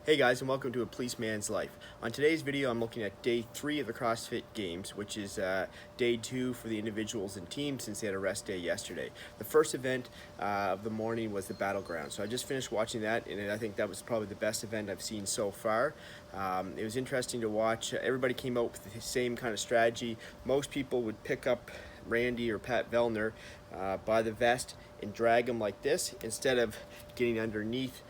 Hey guys, and welcome to A Policeman's Life. On today's video, I'm looking at day 3 of the CrossFit Games, which is day 2 for the individuals and teams since they had a rest day yesterday. The first event of the morning was the Battleground. So I just finished watching that, and I think that was probably the best event I've seen so far. It was interesting to watch. Everybody came out with the same kind of strategy. Most people would pick up Randy or Pat Vellner by the vest and drag him like this instead of getting underneath,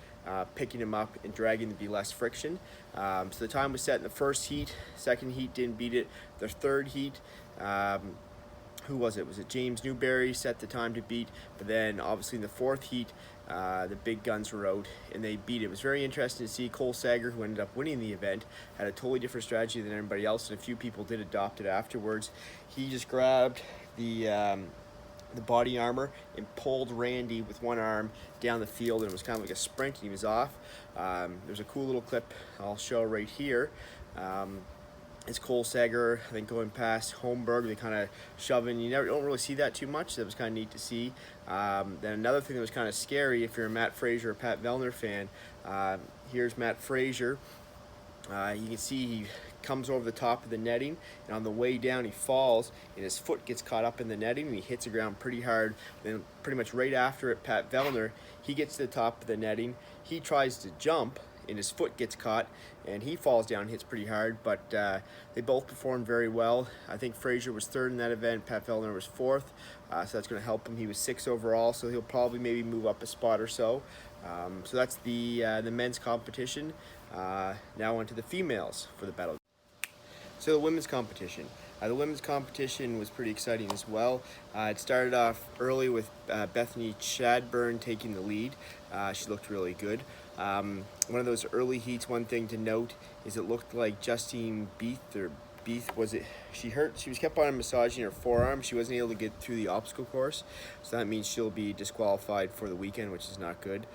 picking him up and dragging to be less friction. So the time was set in the first heat. Second heat didn't beat it. The third heat, who was it? Was it James Newberry set the time to beat? But then obviously in the fourth heat, the big guns were out and they beat it. It was very interesting to see Cole Sager, who ended up winning the event, had a totally different strategy than everybody else, and a few people did adopt it afterwards. He just grabbed the body armor and pulled Randy with one arm down the field, and it was kind of like a sprint, and he was off. There's a cool little clip I'll show right here. It's Cole Sager, I think, going past Holmberg. They kind of shoving. You don't really see that too much. That was kind of neat to see. Then another thing that was kind of scary, if you're a Matt Fraser or Pat Vellner fan, here's Matt Fraser. You can see he comes over the top of the netting, and on the way down he falls and his foot gets caught up in the netting and he hits the ground pretty hard. Then pretty much right after it, Pat Vellner, he gets to the top of the netting, he tries to jump and his foot gets caught and he falls down and hits pretty hard, but they both performed very well. I think Fraser was third in that event, Pat Vellner was fourth, so that's going to help him. He was 6th overall, so he'll probably maybe move up a spot or so. So that's the men's competition. Now on to the females for the battle. So the women's competition. The women's competition was pretty exciting as well. It started off early with Bethany Chadburn taking the lead. She looked really good. One of those early heats, one thing to note is it looked like Justine Beath, was it? She was kept on massaging her forearm. She wasn't able to get through the obstacle course, so that means she'll be disqualified for the weekend, which is not good.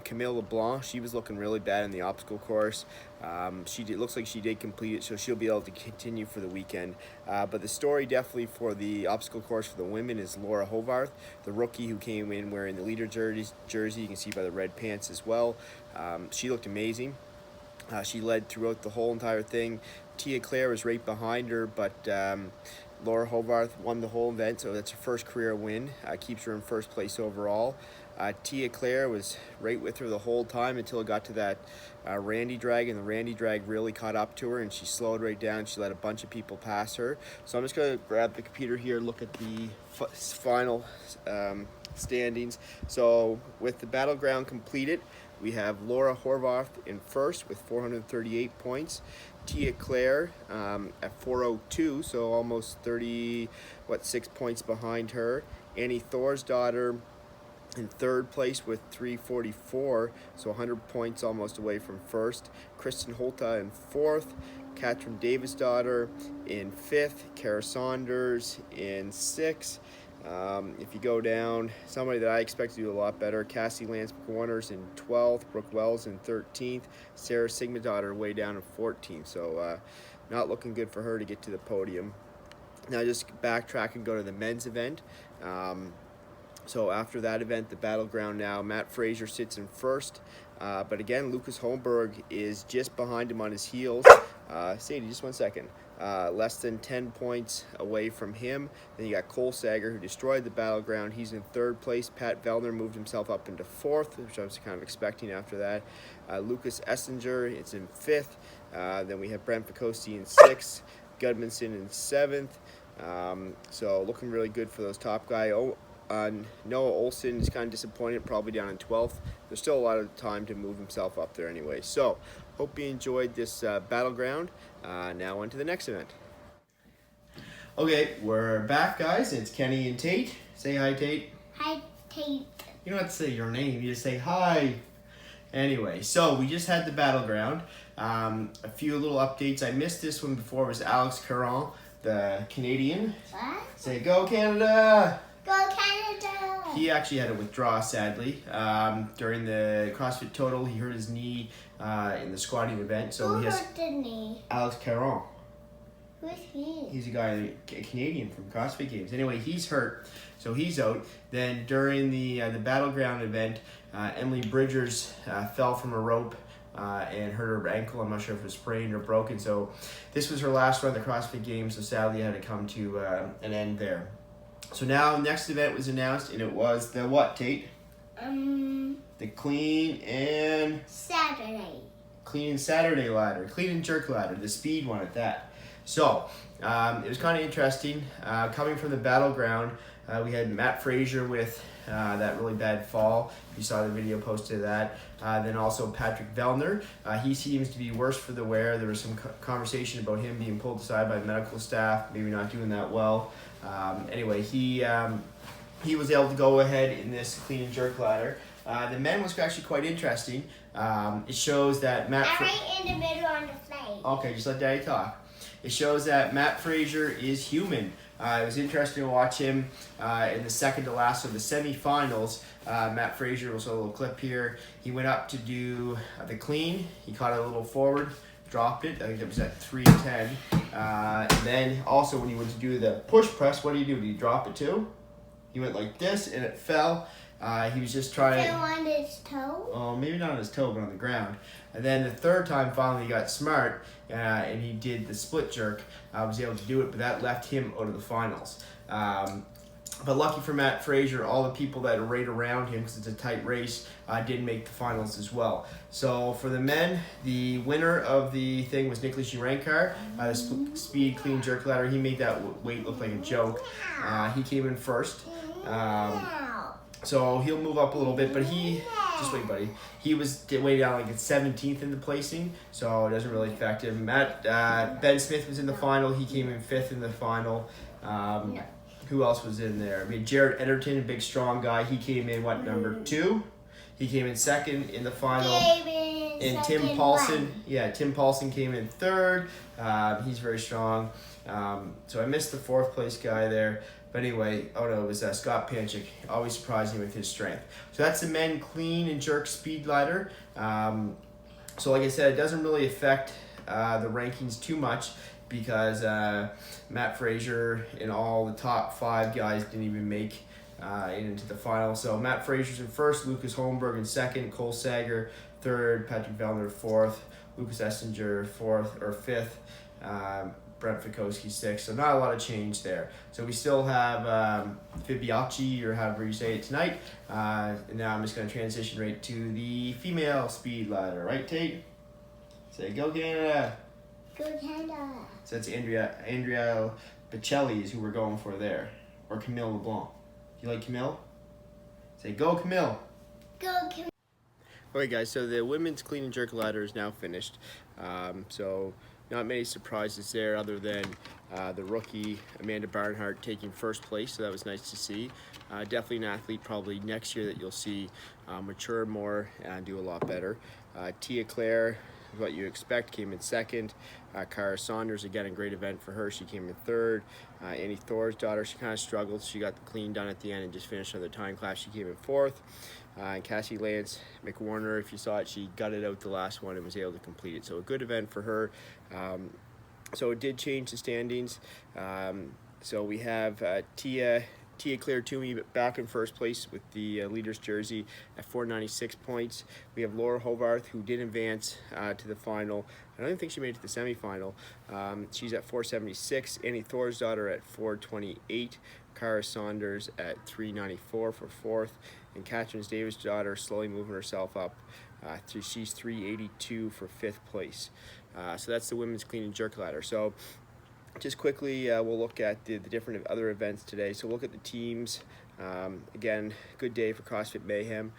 Camille LeBlanc, she was looking really bad in the obstacle course. Looks like she did complete it, so she'll be able to continue for the weekend. But the story definitely for the obstacle course for the women is Laura Hovarth, the rookie who came in wearing the leader jersey. You can see by the red pants as well. She looked amazing. She led throughout the whole entire thing. Tia Claire was right behind her, but Laura Hovarth won the whole event, so that's her first career win. Keeps her in first place overall. Tia Claire was right with her the whole time until it got to that Randy drag, and the Randy drag really caught up to her, and she slowed right down. She let a bunch of people pass her. So I'm just going to grab the computer here and look at the final standings. So with the Battleground completed, we have Laura Horvath in first with 438 points. Tia Claire at 402, so almost 6 points behind her. Annie Thorsdottir in third place with 344, so 100 points almost away from first. Kristen Holta in fourth. Katrin Davisdottir in fifth. Kara Saunders in sixth. If you go down, somebody that I expect to do a lot better, Cassie Lance McWarners in 12th, Brooke Wells in 13th, Sarah Sigmadottir way down in 14th, so not looking good for her to get to the podium. Now just backtrack and go to the men's event. So after that event, the Battleground now, Matt Fraser sits in first, but again, Lucas Holmberg is just behind him on his heels. Sadie, just 1 second. Less than 10 points away from him. Then you got Cole Sager, who destroyed the Battleground. He's in third place. Pat Vellner moved himself up into fourth, which I was kind of expecting after that. Lucas Essinger is in fifth. Then we have Brent Ficosti in sixth. Gudmundsson in seventh. So looking really good for those top guys. Noah Olson is kind of disappointed, probably down in 12th. There's still a lot of time to move himself up there anyway. So, hope you enjoyed this Battleground. Now on to the next event. Okay, we're back, guys. It's Kenny and Tate. Say hi, Tate. Hi, Tate. You don't have to say your name. You just say hi. Anyway, so we just had the Battleground. A few little updates. I missed this one before. It was Alex Caron, the Canadian. What? Say, go Canada! Go Canada! He actually had to withdraw, sadly. During the CrossFit Total, he hurt his knee in the squatting event. So Who he has hurt the knee? Alex Caron. Who's he? He's a guy, a Canadian from CrossFit Games. Anyway, he's hurt, so he's out. Then during the Battleground event, Emily Bridgers fell from a rope and hurt her ankle. I'm not sure if it was sprained or broken. So this was her last run at the CrossFit Games, so sadly it had to come to an end there. So now next event was announced, and it was the what, Tate? The clean and Saturday ladder, clean and jerk ladder, the speed one at that. So it was kind of interesting. Coming from the Battleground, we had Matt Fraser with that really bad fall. You saw the video posted of that. Then also Patrick Vellner. He seems to be worse for the wear. There was some conversation about him being pulled aside by medical staff, maybe not doing that well. Anyway, he was able to go ahead in this clean and jerk ladder. The men was actually quite interesting. It shows that right in the middle on the plate. Okay, just let Daddy talk. It shows that Matt Fraser is human. It was interesting to watch him in the second to last of the semifinals. Matt Fraser, was a little clip here. He went up to do the clean. He caught it a little forward, dropped it. I think it was at 3:10. And then also when he went to do the push press, what did he do? Did he drop it too? He went like this and it fell. He was just trying. Fell on his toe? Oh, maybe not on his toe, but on the ground. And then the third time, finally, he got smart, and he did the split jerk. Was able to do it, but that left him out of the finals. But lucky for Matt Fraser, all the people that are right around him, because it's a tight race, did make the finals as well. So for the men, the winner of the thing was Nicholas Urankar, the speed clean jerk ladder. He made that weight look like a joke. He came in first. So he'll move up a little bit, but just wait, buddy. He was way down like at 17th in the placing, so it doesn't really affect him. Ben Smith was in the final. He came in 5th in the final. Who else was in there? I mean, Jared Ederton, a big strong guy. He came in, number 2? He came in 2nd in the final. And Tim Paulson, Tim Paulson came in 3rd. He's very strong. So I missed the 4th place guy there. But anyway, it was Scott Panchik. Always surprising with his strength. So that's the men clean and jerk speed ladder. So like I said, it doesn't really affect the rankings too much because Matt Fraser and all the top 5 guys didn't even make into the final. So Matt Fraser's in 1st, Lucas Holmberg in 2nd, Cole Sager 3rd, Patrick Vellner 4th, Lucas Essinger 4th or 5th. Brent Fikowski 6th, so not a lot of change there. So we still have Fibiachi, or however you say it, tonight. And now I'm just going to transition right to the female speed ladder. Right, Tate? Say, go Canada! Go Canada! So that's Andrea Bocelli is who we're going for there. Or Camille LeBlanc. Do you like Camille? Say, go Camille! Go Camille! Okay guys, so the women's clean and jerk ladder is now finished. So not many surprises there other than the rookie Amanda Barnhart taking 1st place, so that was nice to see. Definitely an athlete probably next year that you'll see mature more and do a lot better. Tia Claire, what you expect, came in 2nd. Cara Saunders, again, a great event for her. She came in 3rd. Annie Thor's daughter, she kind of struggled. She got the clean done at the end and just finished on the time class. She came in 4th. And Cassie Lance McWarner, if you saw it, she gutted out the last one and was able to complete it. So a good event for her. So it did change the standings. So we have Tia Claire Toomey back in 1st place with the leader's jersey at 496 points. We have Laura Hovarth, who did advance to the final. I don't even think she made it to the semifinal. She's at 476. Annie Thor's daughter at 428. Cara Saunders at 394 for 4th. And Catherine Davis' daughter slowly moving herself up. She's 382 for 5th place. So that's the women's clean and jerk ladder. So just quickly, we'll look at the different other events today. So we'll look at the teams. Again, good day for CrossFit Mayhem.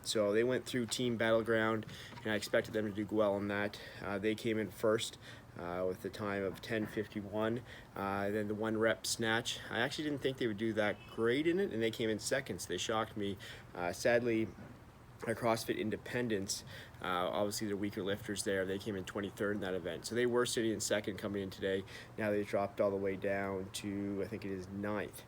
So they went through Team Battleground, and I expected them to do well in that. They came in 1st. With the time of 10:51. Then the 1 rep snatch. I actually didn't think they would do that great in it, and they came in 2nd, so they shocked me. Sadly, our CrossFit Independence, obviously they're weaker lifters there. They came in 23rd in that event. So they were sitting in 2nd coming in today. Now they've dropped all the way down to, I think it is 9th.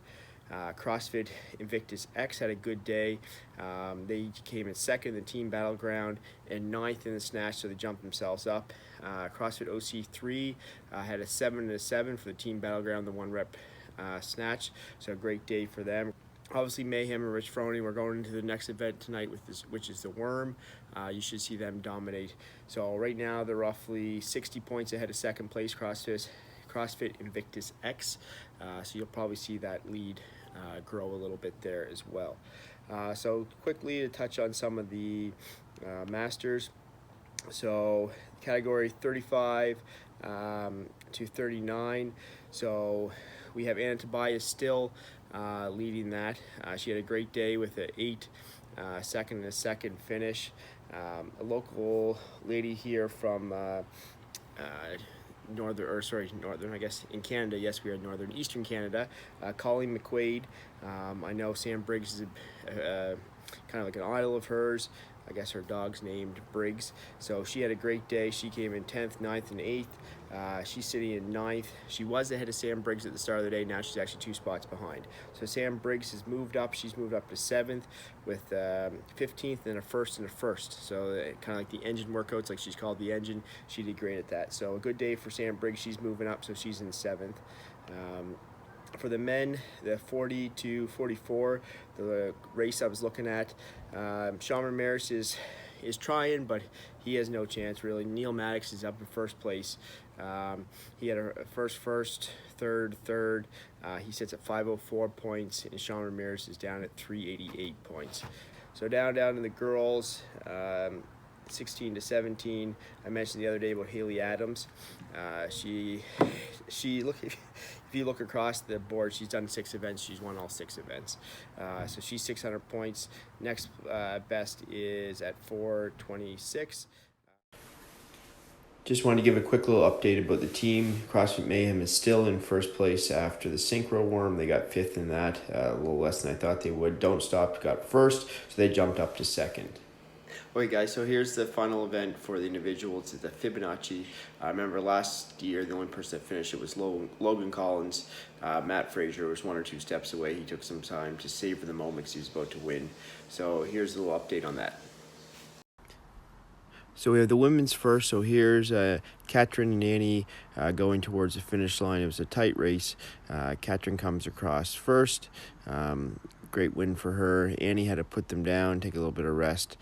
CrossFit Invictus X had a good day. They came in 2nd in the Team Battleground and 9th in the snatch, so they jumped themselves up. CrossFit OC3 had a 7 and a 7 for the Team Battleground, the 1 rep snatch, so a great day for them. Obviously, Mayhem and Rich Froning, we're going into the next event tonight with this, which is the Worm. You should see them dominate. So right now they're roughly 60 points ahead of second place CrossFit Invictus X. So you'll probably see that lead grow a little bit there as well. So quickly to touch on some of the masters. So category 35 to 39. So we have Anna Tobias still leading that. She had a great day with an 8 second and a second finish. A local lady here from northern, I guess, in Canada. Yes, we are northern, eastern Canada. Colleen McQuaid. I know Sam Briggs is kind of like an idol of hers. I guess her dog's named Briggs. So she had a great day. She came in 10th, 9th, and 8th. She's sitting in 9th. She was ahead of Sam Briggs at the start of the day. Now she's actually 2 spots behind. So Sam Briggs has moved up. She's moved up to 7th with 15th and a 1st and a 1st. So kind of like the engine workouts, like she's called the engine. She did great at that. So a good day for Sam Briggs. She's moving up, so she's in 7th. For the men, the 40 to 44, the race I was looking at, Sean Ramirez is trying, but he has no chance really. Neil Maddox is up in first place. He had a first, third. He sits at 504 points, and Sean Ramirez is down at 388 points. So down in the girls, 16 to 17. I mentioned the other day about Haley Adams. She look, if you look across the board, she's done 6 events. She's won all 6 events. So she's 600 points. Next best is at 426. Just wanted to give a quick little update about the team. CrossFit Mayhem is still in first place after the Synchro Worm. They got 5th in that, a little less than I thought they would. Don't Stop got 1st, so they jumped up to 2nd. Okay guys, so here's the final event for the individuals. It's the Fibonacci. I remember last year the only person that finished it was Logan Collins. Matt Frazier was 1 or 2 steps away. He took some time to savor the moment because he was about to win. So here's a little update on that. So we have the women's first. So here's Katrin and Annie going towards the finish line. It was a tight race. Katrin comes across first. Great win for her. Annie had to put them down, take a little bit of rest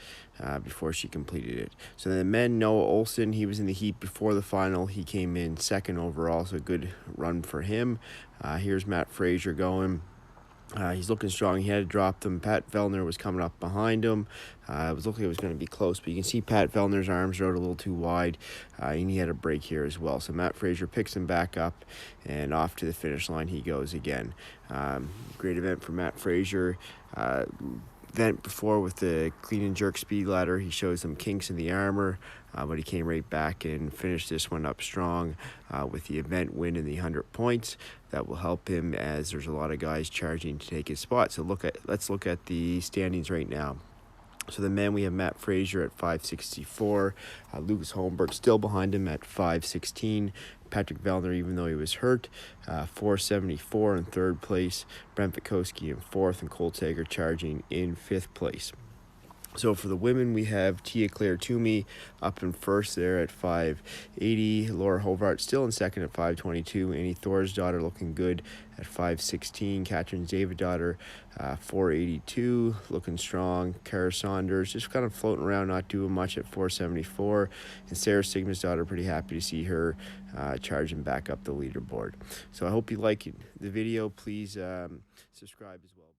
before she completed it. So the men, Noah Olson, he was in the heat before the final. He came in 2nd overall, so a good run for him. Here's Matt Frazier going. He's looking strong. He had to drop them. Pat Vellner was coming up behind him. It was looking like it was going to be close, but you can see Pat Vellner's arms rode a little too wide, and he had a break here as well. So Matt Frazier picks him back up, and off to the finish line he goes again. Great event for Matt Frazier. Event before with the clean and jerk speed ladder, he showed some kinks in the armor, but he came right back and finished this one up strong with the event win in the 100 points. That will help him as there's a lot of guys charging to take his spot. So let's look at the standings right now. So the men, we have Matt Frazier at 564, Lucas Holmberg still behind him at 516, Patrick Vellner, even though he was hurt, 474 in 3rd place, Brent Vikowski in 4th, and Cole Tager charging in 5th place. So for the women, we have Tia Claire Toomey up in 1st there at 580. Laura Hovart still in 2nd at 522. Annie Thorsdottir looking good at 516. Katrin Daviddottir 482, looking strong. Kara Saunders just kind of floating around, not doing much at 474. And Sarah Sigmarsdottir, pretty happy to see her charging back up the leaderboard. So I hope you like the video. Please subscribe as well.